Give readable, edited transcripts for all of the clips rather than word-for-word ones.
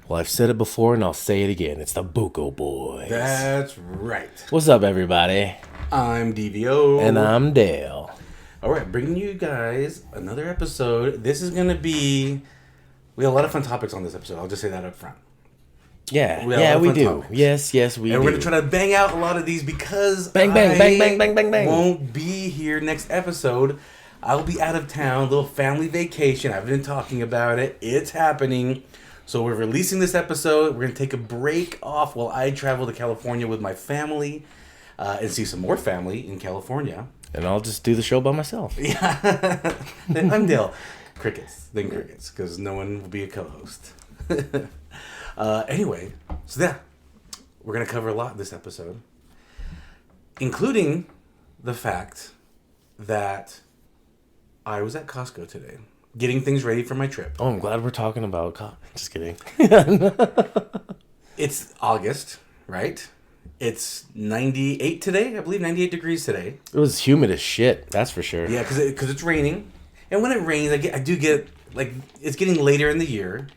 Well, I've said it before and I'll say it again. It's the Buko boys. That's right. What's up, everybody? I'm DVO. And I'm Dale. All right, bringing you guys another episode. This is going to be... We have a lot of fun topics on this episode. I'll just say that up front. Yeah, we do. Topics. Yes, we do. And we're going to try to bang out a lot of these because bang, bang. Won't be here next episode. I'll be out of town, little family vacation. I've been talking about it. It's happening. So we're releasing this episode. We're going to take a break off while I travel to California with my family and see some more family in California. And I'll just do the show by myself. Yeah. I'm Dale. Crickets, because no one will be a co-host. Anyway, so yeah, we're going to cover a lot this episode, including the fact that I was at Costco today, getting things ready for my trip. Oh, I'm glad we're talking about... Just kidding. It's August, right? It's 98 today, I believe, 98 degrees today. It was humid as shit, that's for sure. Yeah, because it's raining. And when it rains, I do get, like, it's getting later in the year.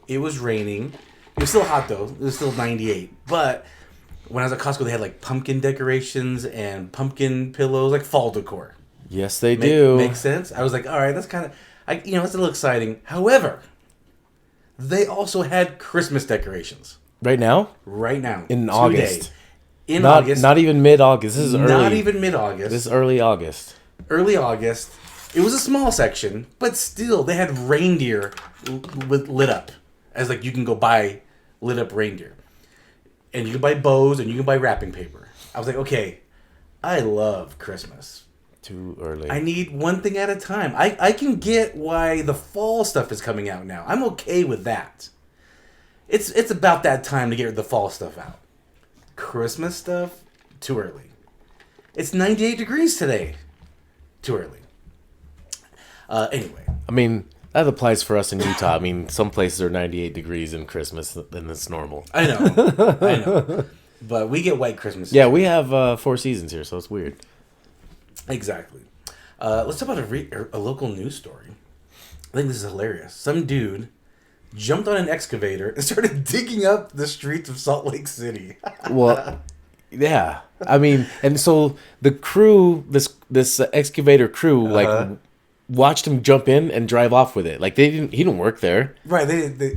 It was raining. It was still hot, though. It was still 98. But when I was at Costco, they had, like, pumpkin decorations and pumpkin pillows, like fall decor. Yes, they do. Makes sense? I was like, all right, that's kind of, that's a little exciting. However, they also had Christmas decorations. Right now? Right now. In August. In August. Not even mid-August. This is early. Not even mid-August. This is early August. Early August. It was a small section, but still, they had reindeer lit up. As, like, you can go buy lit up reindeer. And you can buy bows and you can buy wrapping paper. I was like, okay, I love Christmas. Too early. I need one thing at a time. I can get why the fall stuff is coming out now. I'm okay with that. It's about that time to get the fall stuff out. Christmas stuff, too early. It's 98 degrees today. Too early. Anyway. I mean, that applies for us in Utah. I mean, some places are 98 degrees in Christmas, and it's normal. I know. But we get white Christmas. Yeah, we have 4 seasons here, so it's weird. Exactly. Let's talk about a local news story. I think this is hilarious. Some dude jumped on an excavator and started digging up the streets of Salt Lake City. Well, yeah. I mean, and so the crew, this excavator crew, watched him jump in and drive off with it. Like he didn't work there. Right.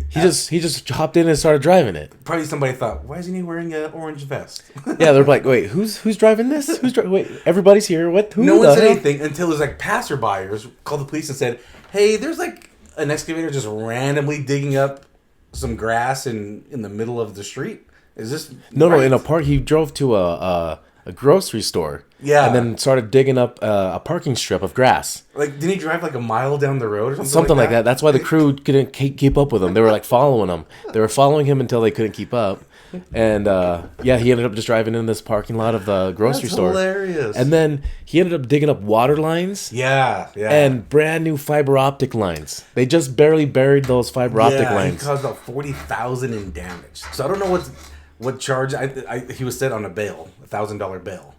He just hopped in and started driving it. Probably somebody thought, why isn't he wearing an orange vest? Yeah, they're like, wait, who's driving this? Wait, everybody's here. What? Who? No one said anything until it was like passerbyers called the police and said, hey, there's like an excavator just randomly digging up some grass in the middle of the street. Is this no in a park? He drove to a grocery store. Yeah, and then started digging up a parking strip of grass. Like, didn't he drive like a mile down the road or something? Something like that. That's why the crew couldn't keep up with him. They were like following him. They were following him until they couldn't keep up. And he ended up just driving in this parking lot of the grocery store. Hilarious. And then he ended up digging up water lines. Yeah. And brand new fiber optic lines. They just barely buried those fiber optic lines. He caused about $40,000 in damage. So I don't know what charge he was set on a bail, $1,000 bail.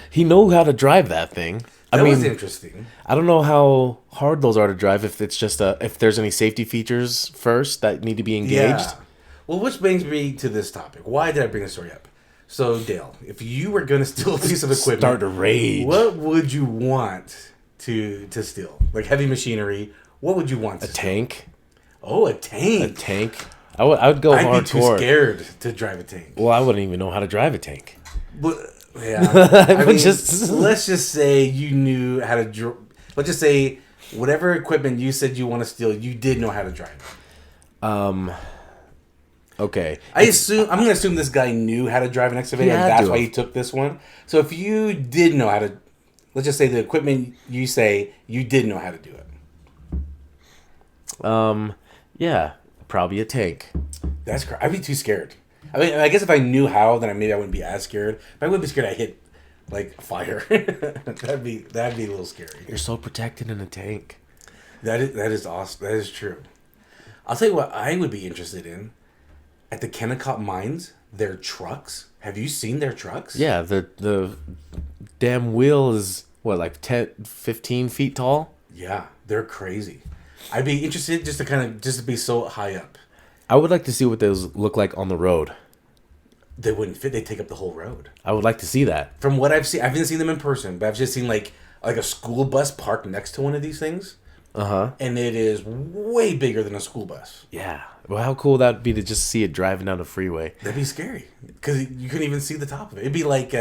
He knew how to drive that thing. That was interesting. I don't know how hard those are to drive. If it's just if there's any safety features first that need to be engaged. Yeah. Well, which brings me to this topic. Why did I bring this story up? So, Dale, if you were going to steal a piece of equipment, start a rage. What would you want to steal? Like heavy machinery. What would you want? A tank. Oh, a tank. A tank. I would go hardcore. I'd be too scared to drive a tank. Well, I wouldn't even know how to drive a tank. But yeah, I mean, let's just say you knew how to. Let's just say whatever equipment you said you want to steal, you did know how to drive. Okay. I'm going to assume this guy knew how to drive an excavator, and that's why he took this one. So if you did know how to, let's just say the equipment you say you did know how to do it. Yeah, probably a tank. That's crazy. I'd be too scared. I mean, I guess if I knew how, then maybe I wouldn't be as scared. But I wouldn't be scared I hit like fire. that'd be a little scary. You're so protected in a tank. That is awesome. That is true. I'll tell you what I would be interested in. At the Kennecott mines, their trucks. Have you seen their trucks? Yeah, the damn wheel is what, like 10, 15 feet tall? Yeah, they're crazy. I'd be interested just to be so high up. I would like to see what those look like on the road. They wouldn't fit. They take up the whole road. I would like to see that. From what I've seen, I haven't seen them in person, but I've just seen like a school bus parked next to one of these things. And it is way bigger than a school bus. Yeah. Well, how cool that would be to just see it driving down the freeway. That'd be scary because you couldn't even see the top of it. It'd be like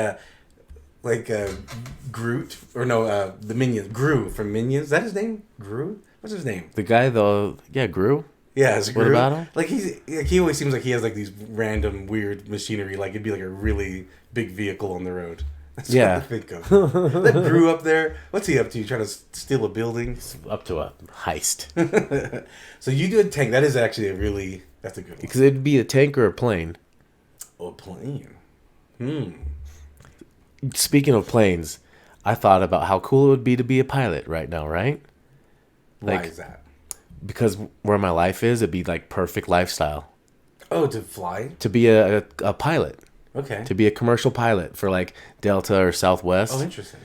Groot or no, the Minions. Gru from Minions. Is that his name? Gru? What's his name? The guy though, yeah, Gru. Yeah, it's Gru. What about him? Like he always seems like he has like these random weird machinery. Like it'd be like a really big vehicle on the road. That's what I think of. That Gru up there. What's he up to? Trying to steal a building? Up to a heist. So you do a tank. That is actually that's a good one. Because it'd be a tank or a plane. Oh, a plane. Speaking of planes, I thought about how cool it would be to be a pilot right now, right? Why is that? Because where my life is, it'd be like perfect lifestyle. Oh, to fly? To be a pilot. Okay. To be a commercial pilot for like Delta or Southwest. Oh, interesting.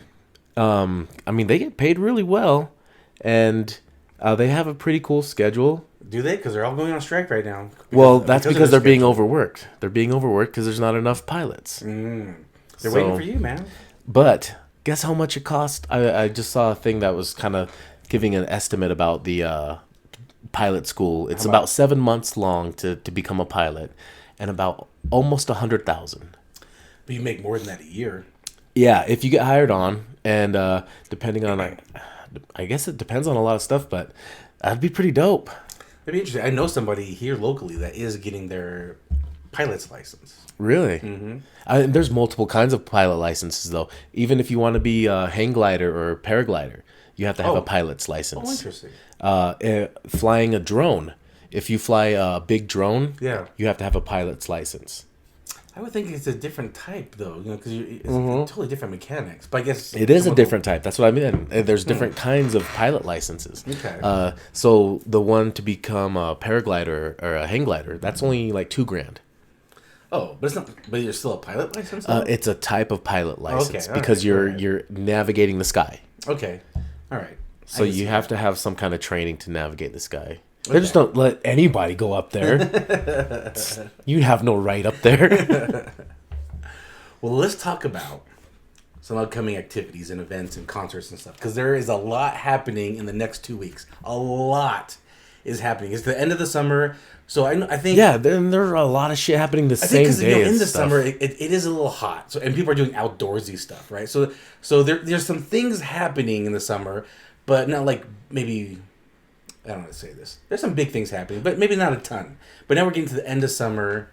I mean, they get paid really well, and they have a pretty cool schedule. Do they? Because they're all going on strike right now. That's because they're being overworked. They're being overworked because there's not enough pilots. They're waiting for you, man. But guess how much it cost? I just saw a thing that was kind of giving an estimate about the pilot school. It's about 7 months long to become a pilot, and about almost 100,000. But you make more than that a year. Yeah, if you get hired on, and depending on, I guess it depends on a lot of stuff, but that'd be pretty dope. That'd be interesting. I know somebody here locally that is getting their pilot's license. Really? Mm-hmm. There's multiple kinds of pilot licenses, though. Even if you want to be a hang glider or a paraglider, you have to have a pilot's license. Oh, interesting. Flying a drone. If you fly a big drone, yeah, you have to have a pilot's license. I would think it's a different type, though, because it's totally different mechanics. But I guess it is a different type. That's what I mean. There's different kinds of pilot licenses. Okay. So the one to become a paraglider or a hang glider, that's only like $2,000. Oh, but it's not. But you're still a pilot license. It's a type of pilot license because right. you're navigating the sky. Okay. All right. So you have to have some kind of training to navigate the sky. They just don't let anybody go up there. You have no right up there. Well, let's talk about some upcoming activities and events and concerts and stuff. Because there is a lot happening in the next 2 weeks. A lot is happening. It's the end of the summer. So I think... Yeah, then there's a lot of shit happening the same day. In the summer, it is a little hot. So and people are doing outdoorsy stuff, right? So there's some things happening in the summer, but not like maybe... I don't know how to say this. There's some big things happening, but maybe not a ton. But now we're getting to the end of summer.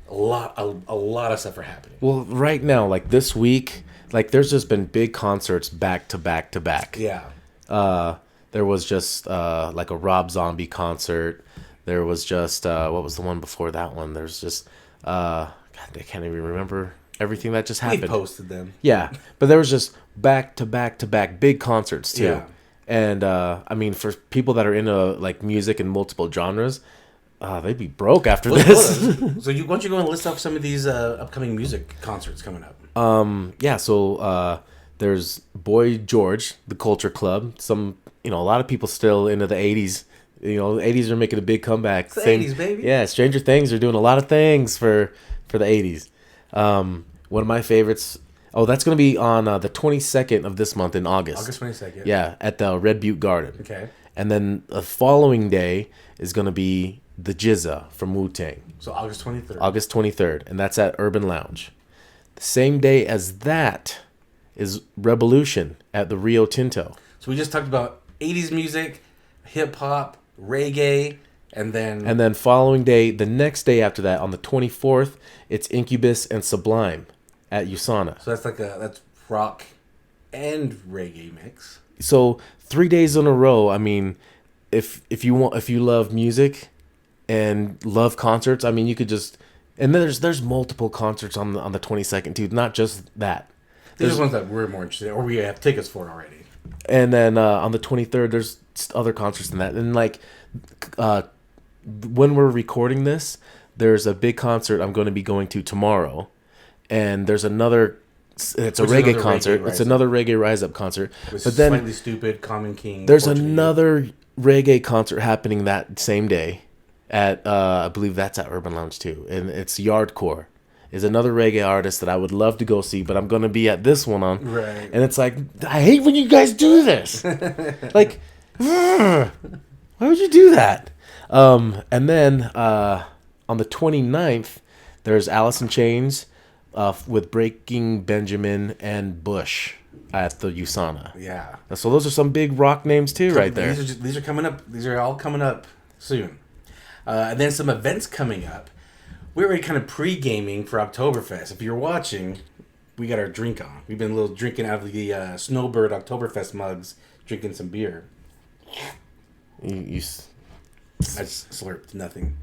A lot of stuff are happening. Well, right now, like this week, like there's just been big concerts back to back to back. Yeah. There was just like a Rob Zombie concert. There was just what was the one before that one? There's just God, I can't even remember everything that just happened. We posted them. Yeah, but there was just back to back to back big concerts too. Yeah. And I mean, for people that are into like music and multiple genres, they'd be broke after this. So why don't you go and list off some of these upcoming music concerts coming up? Yeah. So there's Boy George, the Culture Club. A lot of people still into the '80s. The '80s are making a big comeback. It's the '80s, baby. Yeah, Stranger Things are doing a lot of things for the '80s. One of my favorites. Oh, that's going to be on the 22nd of this month in August. August 22nd. Yeah, at the Red Butte Garden. Okay. And then the following day is going to be the Jizza from Wu-Tang. So August 23rd. August 23rd, and that's at Urban Lounge. The same day as that is Revolution at the Rio Tinto. So we just talked about 80s music, hip-hop, reggae, and then following day, the next day after that, on the 24th, it's Incubus and Sublime at USANA. So that's rock and reggae mix. So 3 days in a row. I mean, if you love music and love concerts, I mean, you could just, and then there's multiple concerts on the 22nd too. Not just that. These are ones that we're more interested in, or we have tickets for already. And then on the 23rd, there's other concerts than that. And like when we're recording this, there's a big concert I'm going to be going to tomorrow. And there's another, it's a reggae concert. It's another reggae Rise Up concert. With but then Slightly Stupid, Common King. There's another reggae concert happening that same day. at I believe that's at Urban Lounge too, and it's Yardcore. Is another reggae artist that I would love to go see, but I'm gonna be at this one on. Right. And it's like, I hate when you guys do this. Like, why would you do that? And then on the 29th, there's Alice in Chains with Breaking Benjamin and Bush at the USANA. Yeah. So those are some big rock names too, right there. These are coming up. These are all coming up soon. And then some events coming up. We're already kind of pre-gaming for Oktoberfest. If you're watching, we got our drink on. We've been a little drinking out of the Snowbird Oktoberfest mugs, drinking some beer. I just slurped nothing.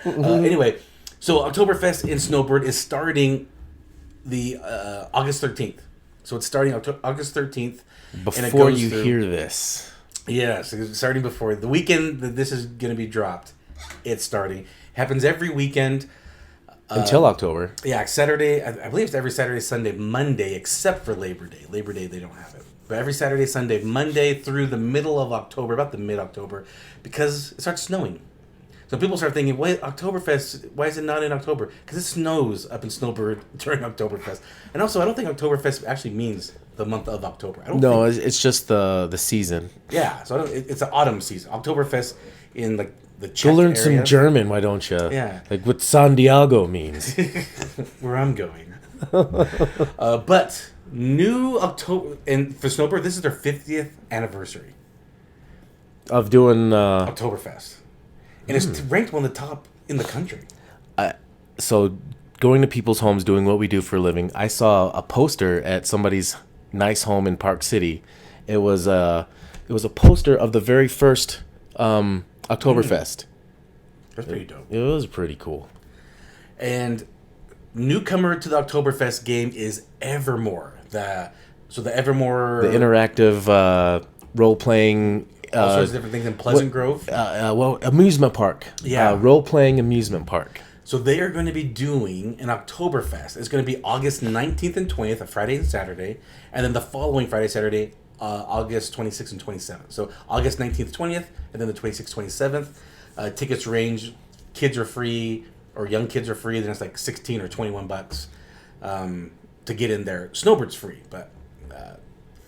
Anyway, so Oktoberfest in Snowbird is starting the August 13th. So it's starting August 13th. Before you hear this. Yes, it's starting before the weekend that this is going to be dropped. It's starting. Happens every weekend. Until October. Yeah, Saturday. I believe it's every Saturday, Sunday, Monday, except for Labor Day. Labor Day, they don't have it. But every Saturday, Sunday, Monday through the middle of October, about the mid-October, because it starts snowing. So people start thinking, wait, Oktoberfest, why is it not in October? Because it snows up in Snowbird during Oktoberfest. And also, I don't think Oktoberfest actually means the month of October. No, it's just the season. Yeah, so it's an autumn season. Oktoberfest in like the Czech Go learn area. some German, why don't you? Yeah. Like what San Diego means. Where I'm going. But new October, and for Snowbird, this is their 50th anniversary Of doing... Oktoberfest. And it's ranked one of the top in the country. So going to people's homes, doing what we do for a living, I saw a poster at somebody's nice home in Park City. It was a poster of the very first Oktoberfest. That's pretty dope. It was pretty cool. And newcomer to the Oktoberfest game is Evermore. The Evermore... The interactive role-playing... all sorts of different things in Pleasant Grove. Amusement park. Yeah. Role-playing amusement park. So they are going to be doing an Oktoberfest. It's going to be August 19th and 20th, a Friday and Saturday. And then the following Friday, Saturday, August 26th and 27th. So August 19th, 20th, and then the 26th, 27th. Tickets range, kids are free, or young kids are free. Then it's like 16 or 21 bucks to get in there. Snowbird's free, but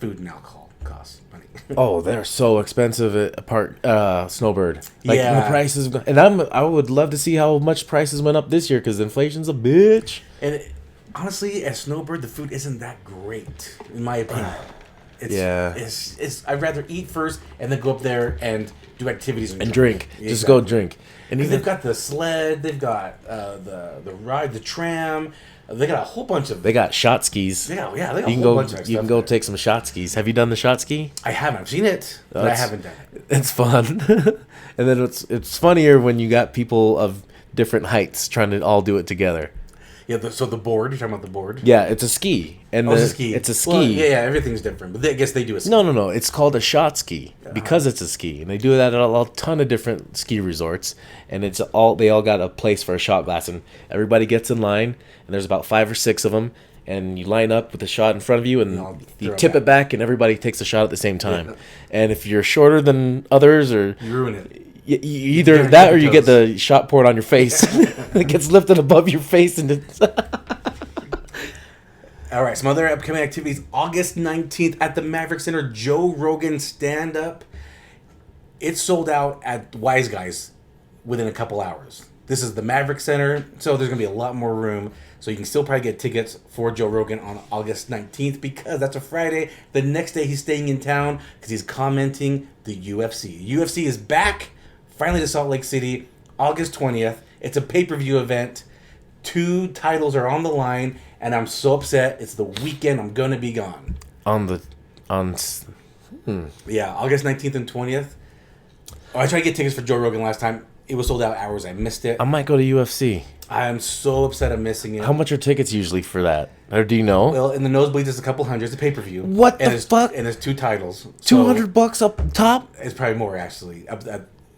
food and alcohol costs money. Oh, they're so expensive at Snowbird. Like Yeah. the prices, and I would love to see how much prices went up this year because inflation's a bitch. And honestly, at Snowbird, the food isn't that great, in my opinion. It's I'd rather eat first and then go up there and do activities And drink. Exactly. Just go drink. And And they've got the sled, they've got the ride, the tram. They got a whole bunch of. They got shot skis. Yeah, they got You a can whole go. bunch of You stuff can go there. take some shot skis. Have you done the shot ski? I haven't. I've seen it, but I haven't done it. It's fun. And then it's funnier when you got people of different heights trying to all do it together. Yeah, so the board. You're talking about the board. Yeah, it's a ski. And It's a ski. It's a ski. Well, yeah, everything's different, but I guess they do a ski. No. It's called a shot ski because it's a ski, and they do that at a ton of different ski resorts. And they all got a place for a shot glass, and everybody gets in line, and there's about 5 or 6 of them, and you line up with a shot in front of you, and you throw it tip it back, and everybody takes a shot at the same time. And if you're shorter than others, or You ruin it. you either that or you get the shot poured on your face, it gets lifted above your face, and it's All right, some other upcoming activities. August 19th at the Maverick Center, Joe Rogan stand-up. It's sold out at Wise Guys within a couple hours. This is the Maverick Center, so there's going to be a lot more room. So you can still probably get tickets for Joe Rogan on August 19th because that's a Friday. The next day he's staying in town because he's commenting the UFC. UFC is back, finally to Salt Lake City, August 20th. It's a pay-per-view event. 2 titles are on the line, and I'm so upset. It's the weekend. I'm going to be gone. Yeah, August 19th and 20th. Oh, I tried to get tickets for Joe Rogan last time. It was sold out hours. I missed it. I might go to UFC. I am so upset I'm missing it. How much are tickets usually for that? Or do you know? Well, in the nosebleeds, it's a couple hundred. It's a pay-per-view. What the fuck? And there's 2 titles. So $200 up top? It's probably more, actually,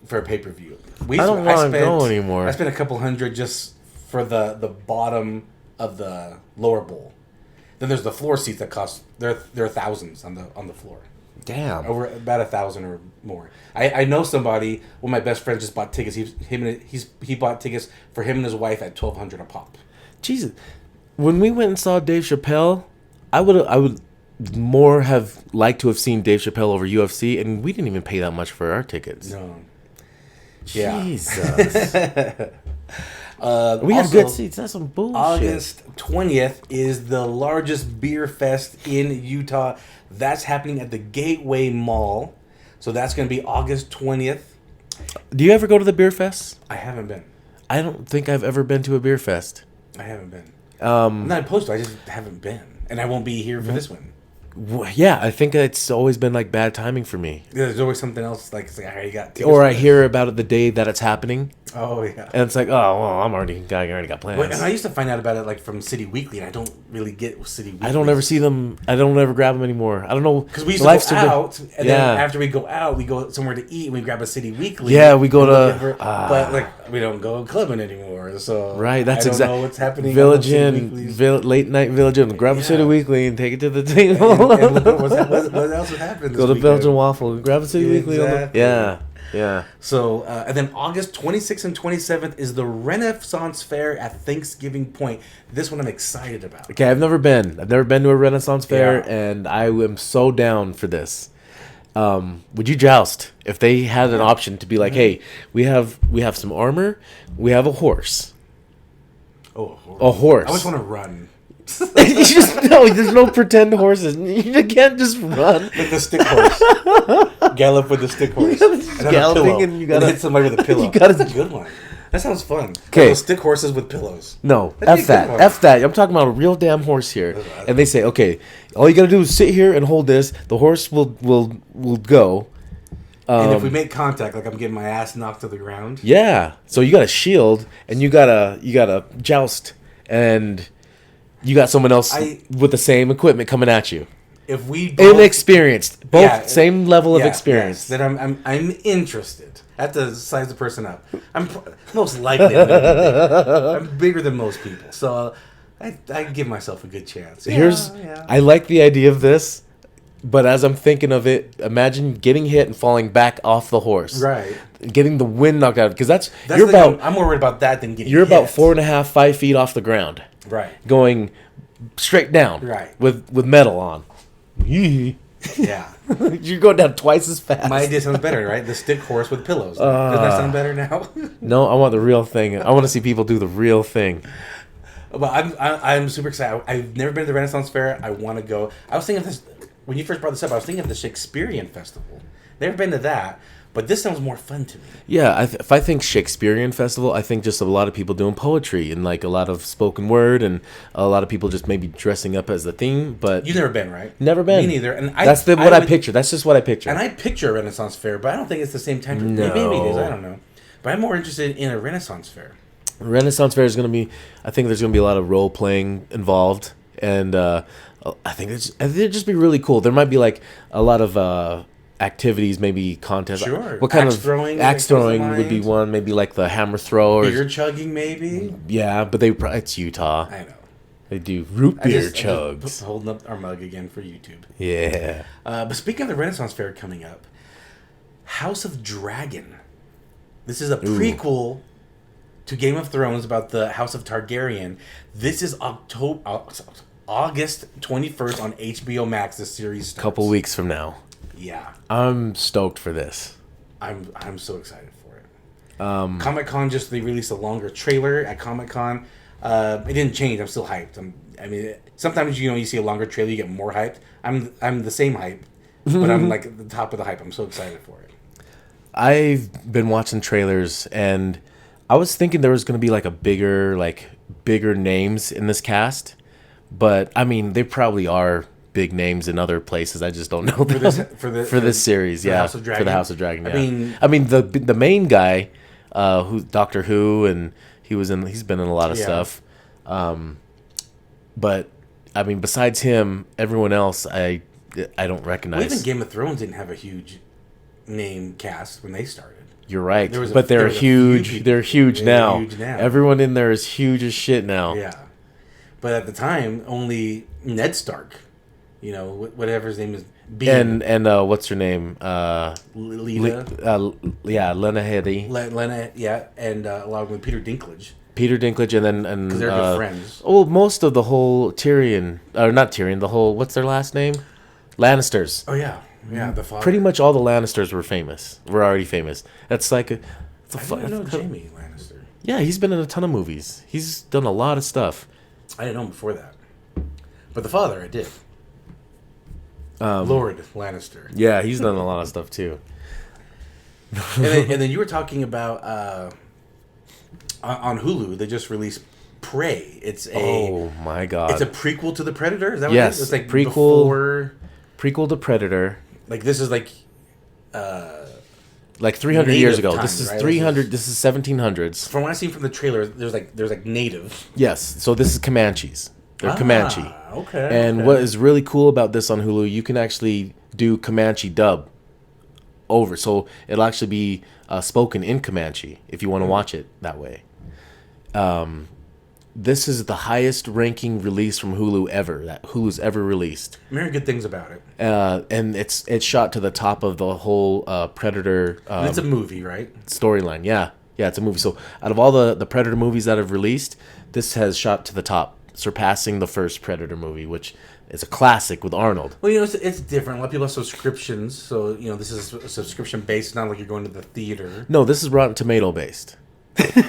for a pay-per-view. I don't want to go anymore. I spent a couple hundred just for the bottom of the lower bowl. Then there's the floor seats that cost... There are thousands on the floor. Damn. Over about 1,000 or more. I know somebody. One of my best friends just bought tickets. He bought tickets for him and his wife at $1,200 a pop. Jesus. When we went and saw Dave Chappelle, I would more have liked to have seen Dave Chappelle over UFC, and we didn't even pay that much for our tickets. No. Jesus. We had Also, good seats. That's some bullshit. August 20th is the largest beer fest in Utah. That's happening at the Gateway Mall. So that's going to be August 20th. Do you ever go to the beer fest? I haven't been. I don't think I've ever been to a beer fest. I haven't been. I'm not opposed to it. I just haven't been. And I won't be here for this one. Yeah, I think it's always been like bad timing for me. There's always something else like I already got tickets. Or I hear about it the day that it's happening. Oh yeah. And it's like, oh well, I already got plans. And I used to find out about it like from City Weekly, and I don't really get City Weekly. I don't ever see them. I don't ever grab them anymore. I don't know because we used to go out, and then after we go out, we go somewhere to eat, and we grab a City Weekly. Yeah, we go to, but like we don't go clubbing anymore. So right, that's exactly. I don't know what's happening. Village Inn, late night Village Inn. Grab a City Weekly and take it to the table. and look at what else has happened. Go to Belgian Waffle. Grab a City Weekly. Yeah. So, and then August 26th and 27th is the Renaissance Fair at Thanksgiving Point. This one I'm excited about. Okay, I've never been to a Renaissance Fair, and I am so down for this. Would you joust if they had an option to be like, hey, we have some armor, we have a horse. Oh, a horse. I just want to run. There's no pretend horses. You can't just run. Like the stick horse. Gallop with the stick horse. Galloping and you gotta hit somebody with a pillow. That's a good one. That sounds fun. Okay. Like stick horses with pillows. No, F that. I'm talking about a real damn horse here. And they say, okay, all you gotta do is sit here and hold this. The horse will go. And if we make contact, like I'm getting my ass knocked to the ground. Yeah. So you got a shield and you gotta joust, and you got someone else with the same equipment coming at you. If we both, inexperienced, same level of experience. Yes, then I'm interested. I have to size the person up. I'm most likely I'm bigger than most people, so I give myself a good chance. I like the idea of this, but as I'm thinking of it, imagine getting hit and falling back off the horse, right? Getting the wind knocked out, because I'm more worried about that than getting. You're about 4.5, 5 feet off the ground, right? Going straight down, right? With metal on. Yeah. You're going down twice as fast. My idea sounds better, right? The stick horse with pillows. Doesn't that sound better now? No, I want the real thing. I want to see people do the real thing. But I'm super excited. I've never been to the Renaissance Fair. I want to go. I was thinking of this when you first brought this up. I was thinking of the Shakespearean Festival. Never been to that. But this sounds more fun to me. Yeah, if I think Shakespearean Festival, I think just a lot of people doing poetry and like a lot of spoken word and a lot of people just maybe dressing up as the theme. But you've never been, right? Never been. Me neither. And what I picture. That's just what I picture. And I picture a Renaissance Fair, but I don't think it's the same time. No. Maybe it is. I don't know. But I'm more interested in a Renaissance Fair. Renaissance Fair is going to be. I think there's going to be a lot of role playing involved, and I think it'd just be really cool. There might be like a lot of. Activities, maybe contests. Sure. What kind axe of throwing? Axe throwing would be one. Maybe like the hammer throw or beer chugging, maybe. Yeah, but it's Utah. I know. They do root beer chugs. Just holding up our mug again for YouTube. Yeah. But speaking of the Renaissance Fair coming up, House of Dragon. This is a prequel to Game of Thrones about the House of Targaryen. This is August 21st on HBO Max. The series starts. Couple weeks from now. Yeah, I'm stoked for this. I'm so excited for it. Comic-Con they released a longer trailer at Comic-Con. It didn't change. I'm still hyped. Sometimes you see a longer trailer, you get more hyped. I'm the same hype, but I'm like at the top of the hype. I'm so excited for it. I've been watching trailers and I was thinking there was going to be like bigger names in this cast, but I mean they probably are. Big names in other places. I just don't know them. For this series. Yeah, for the House of Dragon. Yeah. I mean the main guy, who Doctor Who, and he's been in a lot of stuff. But I mean, besides him, everyone else I don't recognize. Well, even Game of Thrones didn't have a huge name cast when they started. You're right, but they're huge. They're huge now. Everyone in there is huge as shit now. Yeah, but at the time, only Ned Stark. Whatever his name is, Being and what's her name? Lita, Lena Headey, Lena, yeah, and along with Peter Dinklage. Peter Dinklage, and then and Because they're good friends. well, most of the whole Tyrion, or not Tyrion, the whole what's their last name? Lannisters. Oh yeah, yeah. The father. Pretty much all the Lannisters were already famous. That's like it's a I didn't know Jamie Lannister. Yeah, he's been in a ton of movies. He's done a lot of stuff. I didn't know him before that, but the father I did. Lord Lannister. Yeah, he's done a lot of stuff too. And then you were talking about on Hulu. They just released Prey. It's a Oh my god! It's a prequel to the Predator. Is that what Yes, it is? It's like prequel to Predator. Like this is like Like 300 years Native ago. times, This is right? 300. This is 1700s. from what I seen from the trailer. There's like native. Yes. So this is Comanches. They're Comanche. Okay. And okay. what is really cool about this on Hulu, you can actually do Comanche dub over. So it'll actually be spoken in Comanche if you want to watch it that way. This is the highest ranking release from Hulu ever, that Hulu's ever released. I'm hearing good things about it. And it's shot to the top of the whole Predator And it's a movie, right? storyline. Yeah, it's a movie. So out of all the Predator movies that have released, this has shot to the top, surpassing the first Predator movie, which is a classic with Arnold. Well, it's different. A lot of people have subscriptions, so this is a subscription based. Not like you're going to the theater. No, this is Rotten Tomato based. Okay.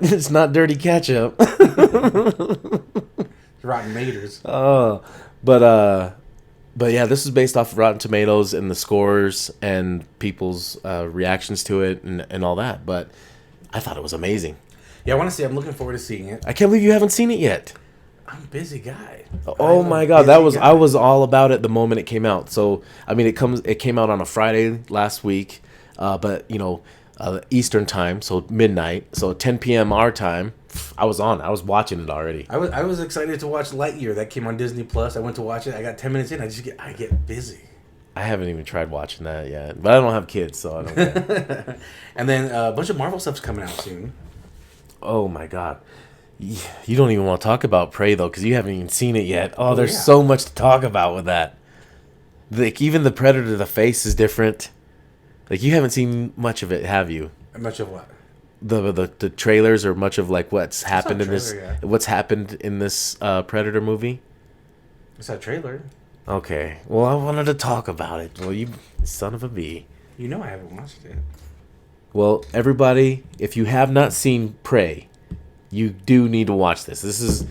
It's not dirty ketchup. Rotten Maters. But yeah, this is based off of Rotten Tomatoes and the scores and people's reactions to it and all that. But I thought it was amazing. Yeah, I want to see. I'm looking forward to seeing it. I can't believe you haven't seen it yet. I'm a busy guy. Oh my god, I was all about it the moment it came out. So I mean, it came out on a Friday last week, but Eastern time, so midnight, so 10 p.m. our time. I was watching it already. I was excited to watch Lightyear that came on Disney Plus. I went to watch it. I got 10 minutes in. I get busy. I haven't even tried watching that yet, but I don't have kids, so I don't care. And then a bunch of Marvel stuff's coming out soon. Oh my god. You don't even want to talk about Prey though, because you haven't even seen it yet. Oh, there's so much to talk about with that. Like even the Predator, the face is different. Like you haven't seen much of it, have you? Much of what? The trailers or much of like what's happened yet. what's happened in this Predator movie? It's that trailer. Okay. Well, I wanted to talk about it. Well, you son of a bee. I haven't watched it. Well, everybody, if you have not seen Prey, you do need to watch this. This is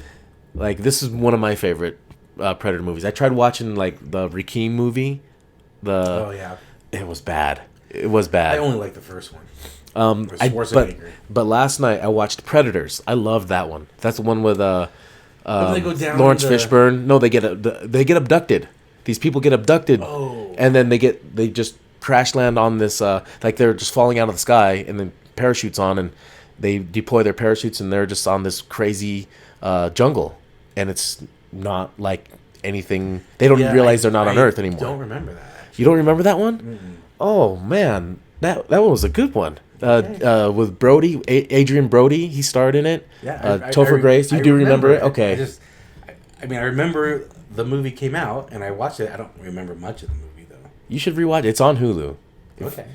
one of my favorite Predator movies. I tried watching like the Requiem movie. Oh yeah. It was bad. It was bad. I only like the first one. But last night I watched Predators. I loved that one. That's the one with they go down Lawrence Fishburne. No, they get abducted. These people get abducted, and then they just crash land on this like they're just falling out of the sky, and then parachutes on, and they deploy their parachutes, and they're just on this crazy jungle, and it's not like anything. They don't realize they're not on Earth anymore. I don't remember that. You don't remember that one? Mm-mm. Oh man, that one was a good one. With Brody, Adrian Brody, he starred in it. Yeah, Topher Grace, you do remember it? Okay. I remember the movie came out and I watched it. I don't remember much of the movie though. You should rewatch it. It's on Hulu. Okay.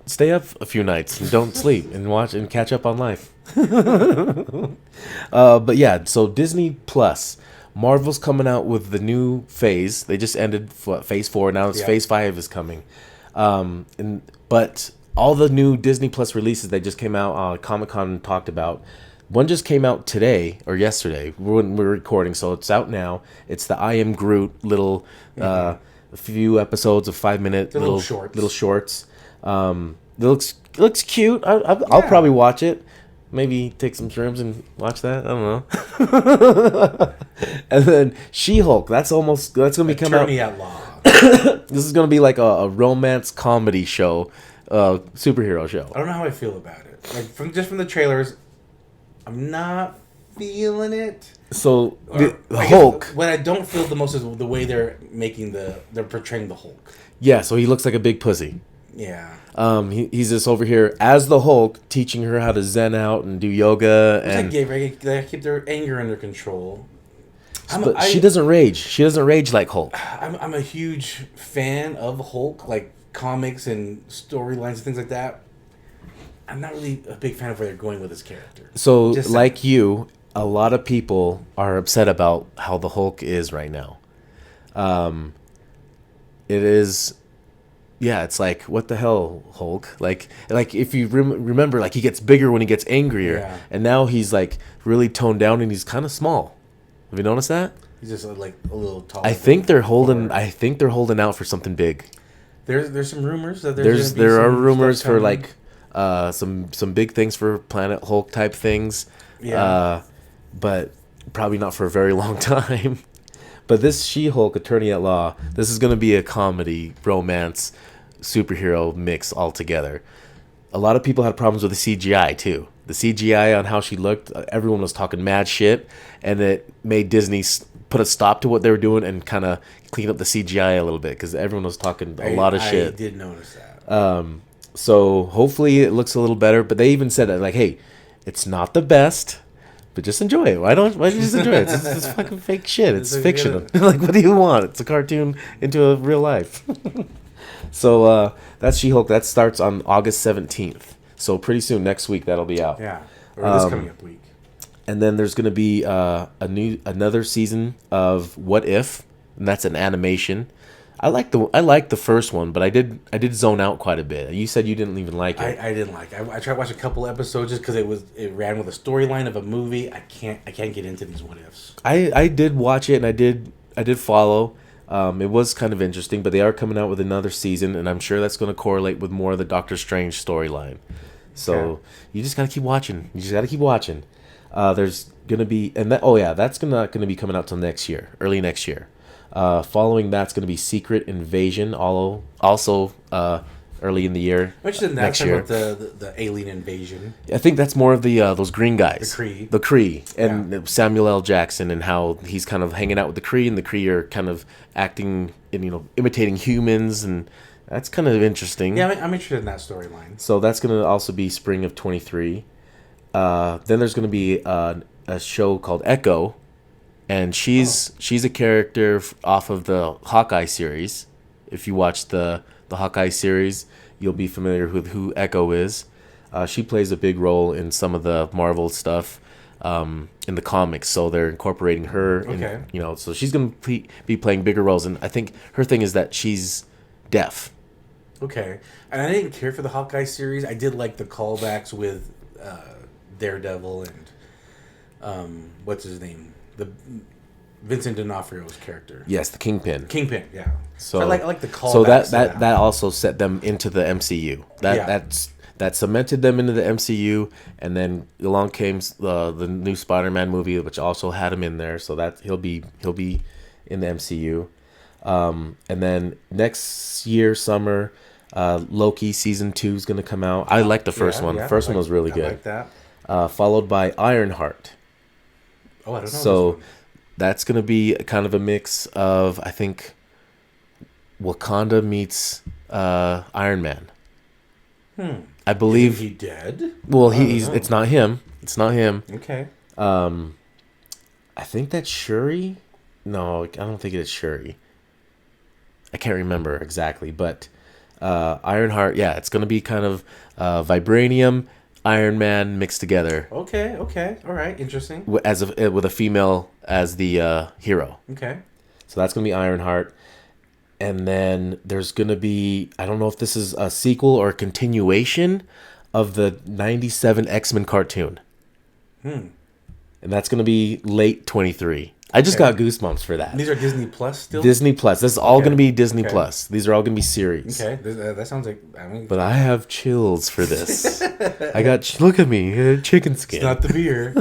Stay up a few nights and don't sleep and watch and catch up on life. But yeah, so Disney Plus, Marvel's coming out with the new phase. They just ended phase 4. Now it's phase 5 is coming. But all the new Disney Plus releases that just came out, Comic-Con talked about. One just came out today or yesterday when we're recording, so it's out now. It's the I Am Groot little, a few episodes of 5-minute little shorts. It looks cute. I'll probably watch it. Maybe take some shrooms and watch that. I don't know. And then She-Hulk. That's gonna be coming out. Attorney at Law. This is gonna be like a romance comedy show, superhero show. I don't know how I feel about it. Like from the trailers, I'm not feeling it. So the Hulk. What I don't feel the most is the way they're portraying the Hulk. Yeah, so he looks like a big pussy. Yeah. He's just over here as the Hulk, teaching her how to zen out and do yoga, and They keep their anger under control. but she doesn't rage. She doesn't rage like Hulk. I'm a huge fan of Hulk, like comics and storylines and things like that. I'm not really a big fan of where they're going with this character. So, Just like you, a lot of people are upset about how the Hulk is right now. It is, yeah. It's like, what the hell, Hulk? Like if you remember, like he gets bigger when he gets angrier, Yeah. and now he's like really toned down and he's kind of small. Have you noticed that? he's just like a little taller. I think they're holding. I think they're holding out for something big. There's some rumors that There are rumors for like some big things for Planet Hulk type things. Yeah. But probably not for a very long time. But this She-Hulk Attorney at Law, this is going to be a comedy, romance, superhero mix altogether. A lot of people had problems with the CGI too. The CGI on how she looked, everyone was talking mad shit, and it made Disney put a stop to what they were doing and kind of clean up the CGI a little bit because everyone was talking a lot of shit. I did notice that. So hopefully it looks a little better. But they even said that, like, hey, it's not the best, but just enjoy it. Why don't you just enjoy it? It's fucking fake shit. It's fiction. Like, what do you want? It's a cartoon into a real life. So that's She-Hulk. That starts on August 17th. So pretty soon, next week, that'll be out. Yeah. Or this coming up week. And then there's going to be another season of What If, and that's an animation. I like the first one, but I did zone out quite a bit. You said you didn't even like it. I didn't like it. I tried to watch a couple episodes just because it ran with a storyline of a movie. I can't get into these what ifs. I did watch it, and I did follow. It was kind of interesting, but they are coming out with another season, and I'm sure that's going to correlate with more of the Doctor Strange storyline. So you just gotta keep watching. There's gonna be that's gonna be coming out till next year, early next year. Following that's gonna be Secret Invasion, also early in the year. Which is next year. About the alien invasion. I think that's more of the those green guys, The Kree, and Samuel L. Jackson, and how he's kind of hanging out with the Kree, and the Kree are kind of acting and imitating humans, and that's kind of interesting. Yeah, I'm interested in that storyline. So that's going to also be spring of 23. Then there's going to be a show called Echo, and she's a character off of the Hawkeye series. If you watch the Hawkeye series, you'll be familiar with who Echo is. She plays a big role in some of the Marvel stuff in the comics, so they're incorporating her. Okay. So she's going to be playing bigger roles, and I think her thing is that she's deaf. Okay, and I didn't care for the Hawkeye series. I did like the callbacks with Daredevil and what's his name, the Vincent D'Onofrio's character. Yes, the Kingpin. Yeah. So I like the callbacks. So that also set them into the MCU. That cemented them into the MCU, and then along came the new Spider-Man movie, which also had him in there. So that he'll be in the MCU. And then next year summer, Loki season 2 is going to come out. I like the first one. The first one was really good. I like that. Followed by Ironheart. Oh, I don't know. So that's going to be kind of a mix of, I think, Wakanda meets Iron Man. I believe. Is he dead? Well, he's. It's not him. It's not him. Okay. I think that's Shuri. No, I don't think it's Shuri. I can't remember exactly, but Ironheart, yeah, it's gonna be kind of Vibranium, Iron Man mixed together. Okay, all right, interesting. With a female as the hero. Okay. So that's gonna be Ironheart, and then there's gonna be, I don't know if this is a sequel or a continuation of the '97 X-Men cartoon. And that's gonna be late 23. I just got goosebumps for that. And these are Disney Plus still? Disney Plus. This is all going to be Disney Plus. These are all going to be series. Okay, that sounds like... But I have chills for this. Look at me, chicken skin. It's not the beer.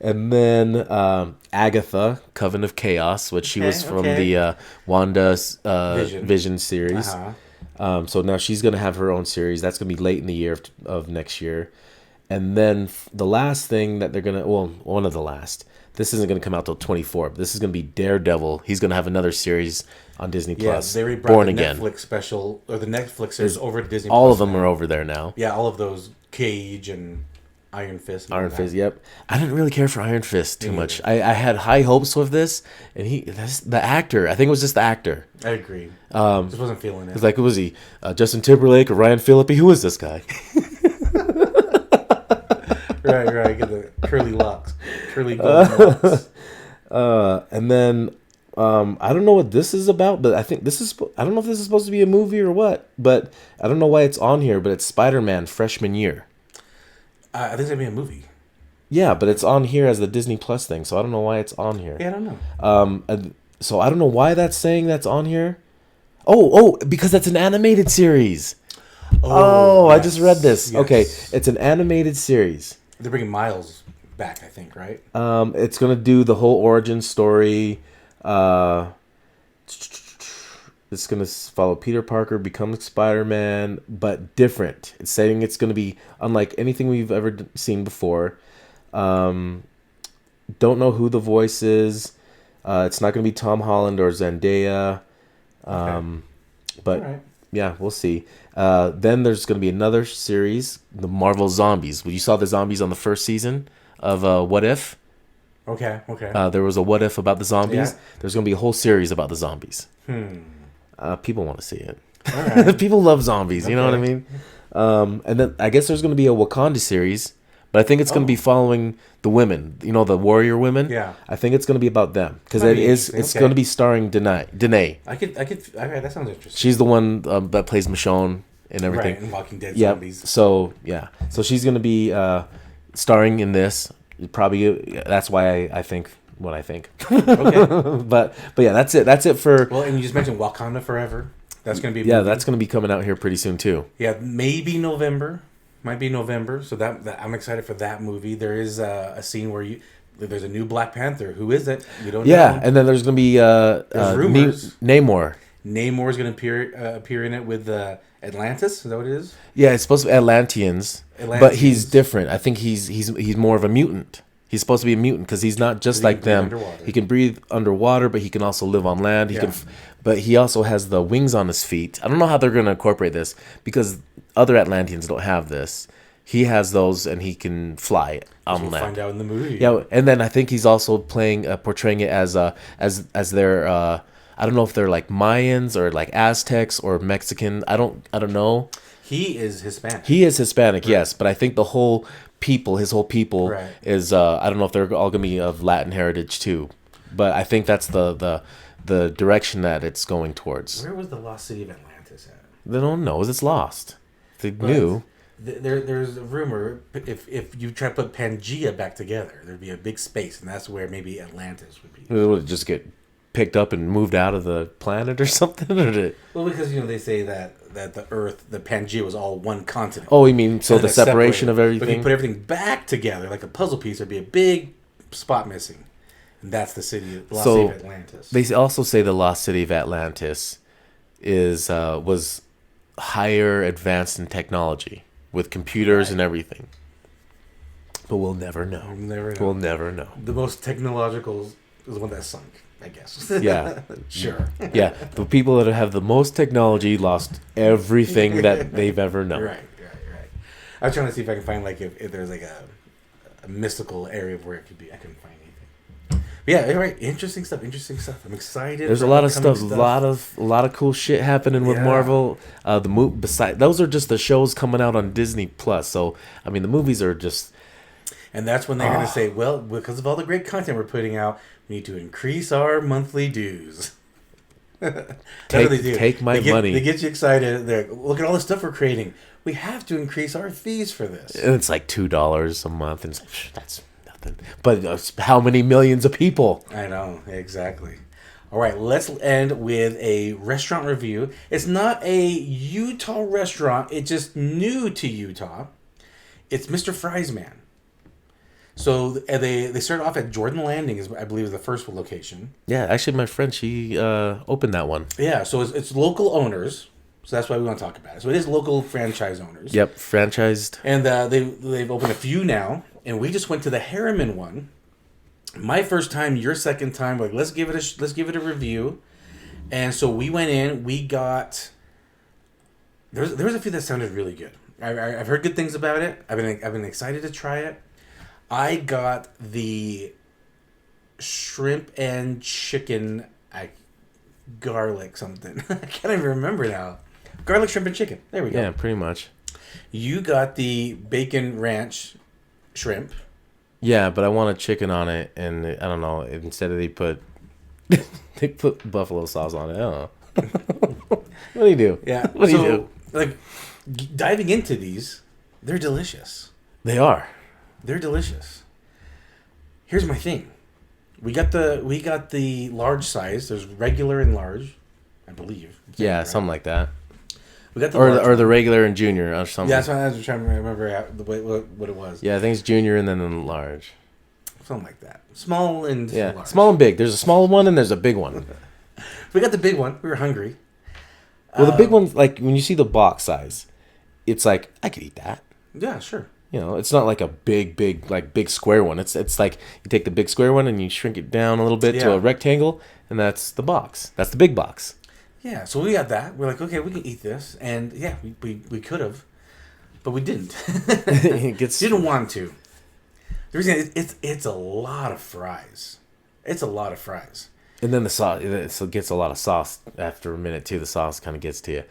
And then Agatha, Coven of Chaos, which she was from the Wanda Vision series. So now she's going to have her own series. That's going to be late in the year of next year. And then the last thing that they're going to... Well, one of the last... this isn't going to come out till 24. But this is going to be Daredevil. He's going to have another series on Disney Plus. They already brought Born the Again. Netflix special or the Netflix series over to Disney. All Plus of them now. are over there now. Yeah, all of those Cage and Iron Fist. And Iron all that. Fist, yep. I didn't really care for Iron Fist too Me much. I had high hopes with this, and the actor. I think it was just the actor. I agree. Just wasn't feeling it. It's like, who was he? Justin Timberlake or Ryan Phillippe? Who is this guy? Right. Get the curly locks, curly golden locks. And then I don't know what this is about, but I think this is. I don't know if this is supposed to be a movie or what, but I don't know why it's on here. But it's Spider-Man freshman year. I think it's gonna be a movie. Yeah, but it's on here as the Disney Plus thing, so I don't know why it's on here. Yeah, I don't know. So I don't know why that's saying that's on here. Oh, because that's an animated series. Oh, yes, I just read this. yes. Okay, it's an animated series. They're bringing Miles back, I think, right? It's gonna do the whole origin story. It's gonna follow Peter Parker becoming Spider-Man, but different. It's saying it's gonna be unlike anything we've ever seen before. Don't know who the voice is. It's not gonna be Tom Holland or Zendaya. But All right. yeah, we'll see. Then there's gonna be another series, the Marvel Zombies. You saw the zombies on the first season of What If? Okay. There was a What If about the zombies. Yeah. There's going to be a whole series about the zombies. People want to see it. All right. People love zombies. You know what I Okay. mean? And then I guess there's going to be a Wakanda series, but I think it's going to be following the women. You know, the warrior women. Yeah. I think it's going to be about them because That'd it be is. interesting. It's Okay. going to be starring Danae. I could. All right, that sounds interesting. She's the one that plays Michonne and everything. Right, and Walking Dead Yep. zombies. So yeah. So she's going to be starring in this. Probably that's why I think what I think. Okay. but yeah, that's it. That's it for. Well, and you just mentioned Wakanda Forever. That's going to be a Yeah, movie. that's going to be coming out here pretty soon too. Yeah, maybe November. Might be November. So that I'm excited for that movie. There is a scene where there's a new Black Panther. Who is it? We don't know. Yeah, and then there's going to be rumors. Namor. Namor is going to appear in it with Atlantis. Is that what it is? Yeah, it's supposed to be Atlanteans, but he's different. I think he's more of a mutant. He's supposed to be a mutant because he's not just He like can breathe them. underwater. He can breathe underwater, but he can also live on land. But he also has the wings on his feet. I don't know how they're going to incorporate this because other Atlanteans don't have this. He has those, and he can fly on We'll land. find out in the movie. Yeah, and then I think he's also portraying it as their. I don't know if they're like Mayans or like Aztecs or Mexican. I don't know. He is Hispanic. He is Hispanic, yes, but I think his whole people, Right. is. I don't know if they're all gonna be of Latin heritage too, but I think that's the direction that it's going towards. Where was the lost city of Atlantis at? They don't know. It's lost. They knew. There's a rumor if you try to put Pangea back together, there'd be a big space, and that's where maybe Atlantis would be. It would just get picked up and moved out of the planet or something, or did it? Well, because they say that the Earth, the Pangea, was all one continent. Oh, you mean so And the it's separation separated. of But if everything? you put everything back together like a puzzle piece, there'd be a big spot missing, and that's the city, the lost city of Atlantis. They also say the lost city of Atlantis was higher advanced in technology with computers and everything. But we'll never know. We'll never know. The most technological is the one that sunk, I guess. Yeah. Sure. Yeah. The people that have the most technology lost everything that they've ever known. Right. I was trying to see if I can find if there's like a mystical area of where it could be. I couldn't find anything. But yeah, right. Interesting stuff. I'm excited. There's for a lot of upcoming stuff, a lot of cool shit happening with Yeah. Marvel. Those are just the shows coming out on Disney Plus. So I mean, the movies are just. And that's when they're going to say, well, because of all the great content we're putting out, we need to increase our monthly dues. That's what they do. Take my money. They get you excited. They're like, look at all the stuff we're creating. We have to increase our fees for this. And it's like $2 a month, and it's like, that's nothing. But how many millions of people? I know, exactly. All right, let's end with a restaurant review. It's not a Utah restaurant. It's just new to Utah. It's Mr. Fry's Man. So they started off at Jordan Landing, I believe is the first location. Yeah, actually, my friend, she opened that one. Yeah, so it's local owners. So that's why we want to talk about it. So it is local franchise owners. Yep, franchised. And they've opened a few now. And we just went to the Harriman one. My first time, your second time. Like, let's give it a review. And so we went in. We got there was a few that sounded really good. I've heard good things about it. I've been excited to try it. I got the shrimp and chicken, garlic something. I can't even remember now. Garlic shrimp and chicken. There we go. Yeah, pretty much. You got the bacon ranch shrimp. Yeah, but I want a chicken on it, and I don't know. Instead of they put buffalo sauce on it. I don't know. What do you do? Yeah. What do you do? Like, diving into these, they're delicious. They are. They're delicious. Here's my thing. We got the large size. There's regular and large, I believe. Yeah, right? something like that. We got the Or large the regular and junior or something. Yeah, that's what I was trying to remember what it was. Yeah, I think it's junior and then the large. Something like that. Small and large. Small and big. There's a small one and there's a big one. We got the big one. We were hungry. Well, the big one's like when you see the box size, it's like I could eat that. Yeah, sure. You know, it's not like a big square one. It's like you take the big square one and you shrink it down a little bit to a rectangle, and that's the box. That's the big box. Yeah, so we got that. We're like, okay, we can eat this, and yeah, we could have, but we didn't. Didn't want to. The reason it's a lot of fries. It's a lot of fries. And then the sauce, it gets a lot of sauce after a minute too. The sauce kind of gets to you.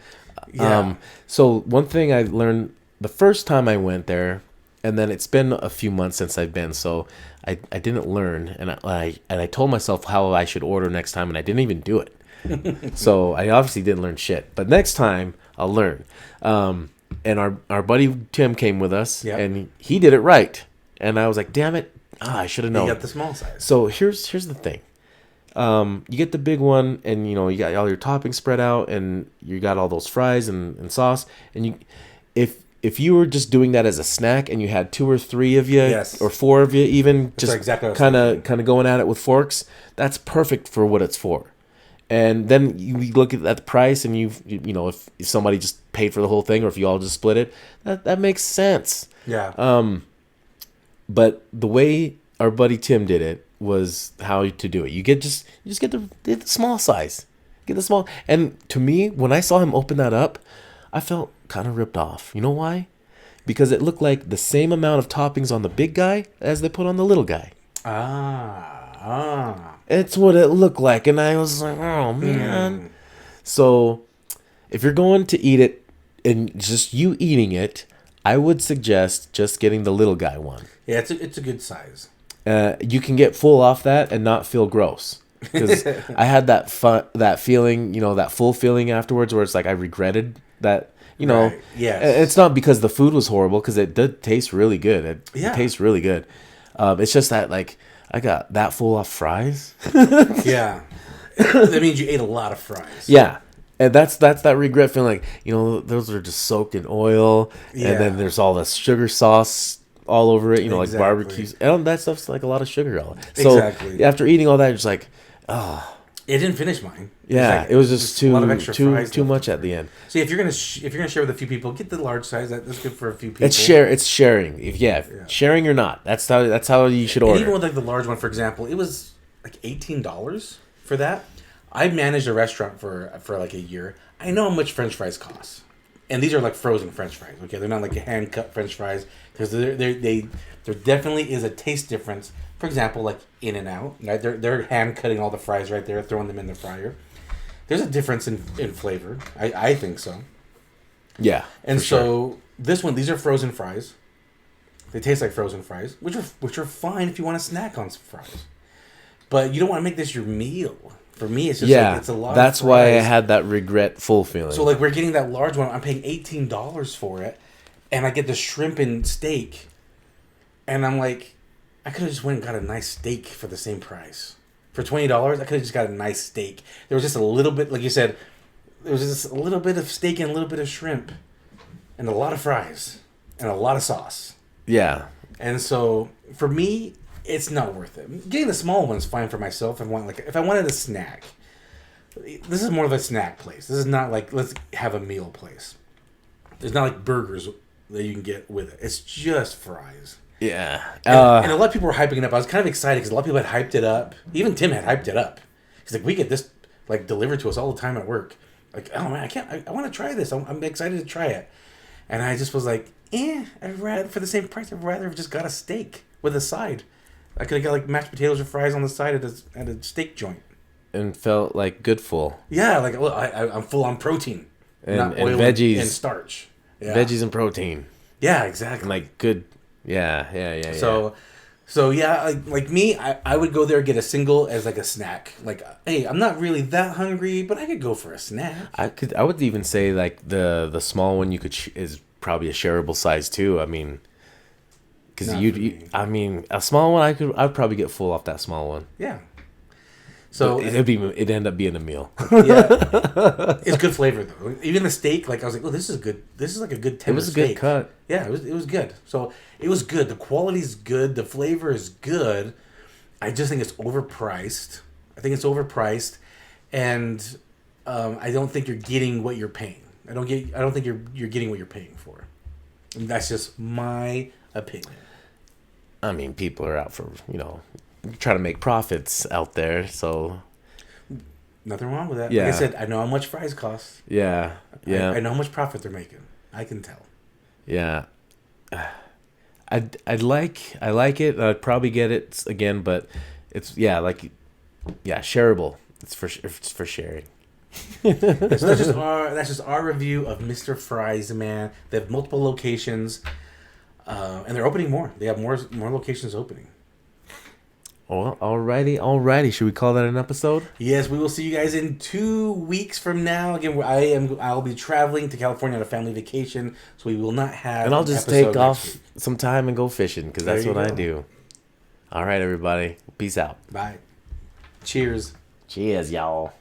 Yeah. So one thing I learned the first time I went there, and then it's been a few months since I've been, so I didn't learn, and I told myself how I should order next time, and I didn't even do it. So I obviously didn't learn shit. But next time I'll learn. And our buddy Tim came with us, and he did it right. And I was like, damn it, I should have known. You got the small size. So here's the thing. You get the big one, and you got all your toppings spread out, and you got all those fries and sauce. And if you were just doing that as a snack, and you had 2 or 3 of you, or 4 of you, even just exactly kind of going at it with forks, that's perfect for what it's for. And then you look at the price, and if somebody just paid for the whole thing, or if you all just split it, that makes sense. Yeah. But the way our buddy Tim did it was how to do it. You just get the small size. Get the small. And to me, when I saw him open that up, I felt kind of ripped off. You know why? Because it looked like the same amount of toppings on the big guy as they put on the little guy. It's what it looked like, and I was like, oh man. So if you're going to eat it and just you eating it, I would suggest just getting the little guy one. Yeah, it's a good size. You can get full off that and not feel gross. Because I had that feeling, that full feeling afterwards, where it's like I regretted that. Right. Yes. It's not because the food was horrible, because it did taste really good. It tastes really good. It's just that like I got that full off fries. Yeah, that means you ate a lot of fries. Yeah. And that's that regret feeling, like, those are just soaked in oil, and then there's all this sugar sauce all over it, like barbecues. And that stuff's like a lot of sugar. So after eating all that, it's like, oh. It didn't finish mine. Yeah, it was just too much at the end. So if you're gonna share with a few people, get the large size. That's good for a few people. It's sharing. Sharing or not. That's how you should order. And even with like the large one, for example, it was like $18 for that. I managed a restaurant for like a year. I know how much French fries cost, and these are like frozen French fries. Okay, they're not like hand cut French fries, because there definitely is a taste difference. For example, like In-N-Out, right? They're hand cutting all the fries right there, throwing them in the fryer. There's a difference in flavor. I think so. Yeah. And so these are frozen fries. They taste like frozen fries, which are fine if you want to snack on some fries. But you don't want to make this your meal. For me, it's just like, it's a lot. That's of fries. why I had that regretful feeling. So like we're getting that large one. I'm paying $18 for it, and I get the shrimp and steak, and I'm like, I could have just went and got a nice steak for the same price. For $20, I could have just got a nice steak. There was just a little bit, like you said, there was just a little bit of steak and a little bit of shrimp, and a lot of fries, and a lot of sauce. Yeah. And so for me, it's not worth it. Getting the small one is fine for myself. If I wanted a snack, this is more of a snack place. This is not like let's have a meal place. There's not like burgers that you can get with it. It's just fries. Yeah. And a lot of people were hyping it up. I was kind of excited because a lot of people had hyped it up. Even Tim had hyped it up. He's like, we get this like delivered to us all the time at work. Like, oh man, I want to try this. I'm excited to try it. And I just was like, I'd rather, for the same price, I'd rather have just got a steak with a side. I could have got like mashed potatoes or fries on the side at a steak joint. And felt like good full. Yeah, like well, I'm full on protein. And, not and oil veggies. and starch. Yeah. Veggies and protein. Yeah, exactly. And like good. Yeah. So yeah, like me, I would go there and get a single as like a snack. Like, hey, I'm not really that hungry, but I could go for a snack. I would even say like the small one you could is probably a shareable size too. I mean, because I mean, a small one I'd probably get full off that small one. Yeah. So it'd end up being a meal. Yeah, it's good flavor though. Even the steak, like I was like, oh, this is good. This is like a good tender. It was a good cut. Yeah, it was good. So it was good. The quality's good. The flavor is good. I just think it's overpriced. And I don't think you're getting what you're paying. I don't think you're getting what you're paying for. And that's just my opinion. I mean, people are out for trying to make profits out there, so nothing wrong with that. Yeah. Like I said, I know how much fries cost. Yeah. I know how much profit they're making. I can tell. Yeah. I like it. I'd probably get it again, but it's shareable. It's for sharing. So that's just our review of Mr. Fries, man. They have multiple locations, and they're opening more. They have more locations opening. Oh, alrighty. Should we call that an episode? Yes, we will see you guys in 2 weeks from now. Again, I'll be traveling to California on a family vacation, so we will not have. And I'll just take off some time and go fishing because that's what I do. All right, everybody. Peace out. Bye. Cheers. Cheers, y'all.